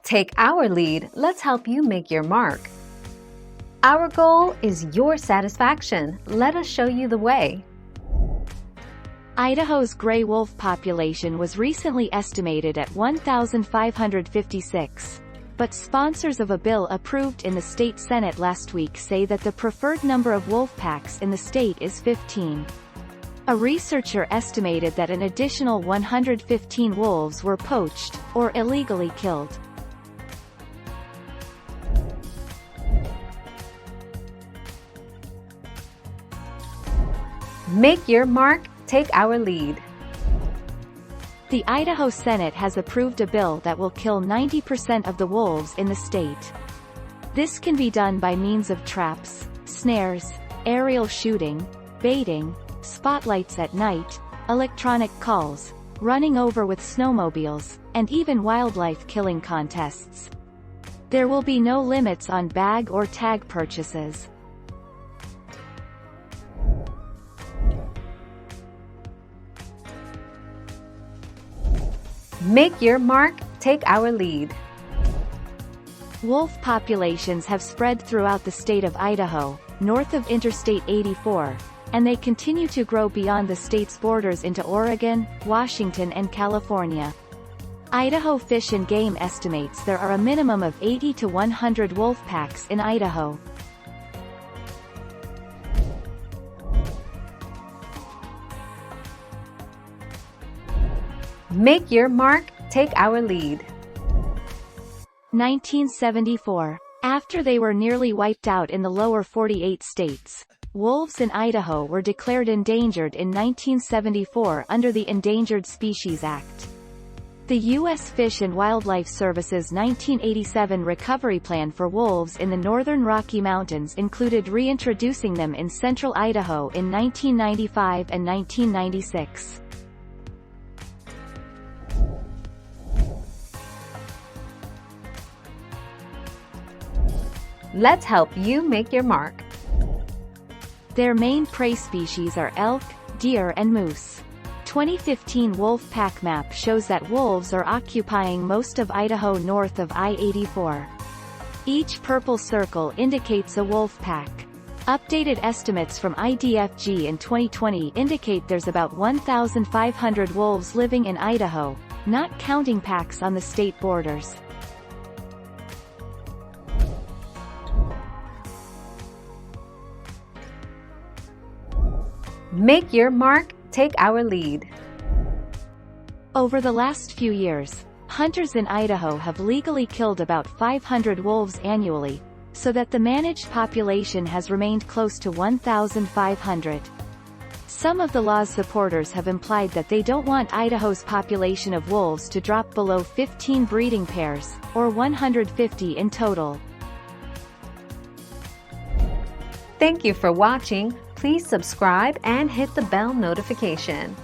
Take our lead, let's help you make your mark. Our goal is your satisfaction. Let us show you the way. Idaho's gray wolf population was recently estimated at 1,556. But sponsors of a bill approved in the state Senate last week say that the preferred number of wolf packs in the state is 15. A researcher estimated that an additional 115 wolves were poached, or illegally killed. Make your mark, take our lead. The Idaho Senate has approved a bill that will kill 90% of the wolves in the state. This can be done by means of traps, snares, aerial shooting, baiting, spotlights at night, electronic calls, running over with snowmobiles, and even wildlife killing contests. There will be no limits on bag or tag purchases. Make your mark, take our lead. Wolf populations have spread throughout the state of Idaho, north of Interstate 84, and they continue to grow beyond the state's borders into Oregon, Washington and California. Idaho Fish and Game estimates there are a minimum of 80 to 100 wolf packs in Idaho. Make your mark, take our lead. 1974. After they were nearly wiped out in the lower 48 states, wolves in Idaho were declared endangered in 1974 under the Endangered Species Act. The U.S. Fish and Wildlife Service's 1987 recovery plan for wolves in the northern Rocky Mountains included reintroducing them in central Idaho in 1995 and 1996. Let's help you make your mark. Their main prey species are elk, deer and moose. 2015 wolf pack map shows that wolves are occupying most of Idaho north of I-84. Each purple circle indicates a wolf pack. Updated estimates from IDFG in 2020 indicate there's about 1,500 wolves living in Idaho, not counting packs on the state borders. Make your mark, take our lead. Over the last few years, hunters in Idaho have legally killed about 500 wolves annually, so that the managed population has remained close to 1,500. Some of the law's supporters have implied that they don't want Idaho's population of wolves to drop below 15 breeding pairs, or 150 in total. Thank you for watching. Please subscribe and hit the bell notification.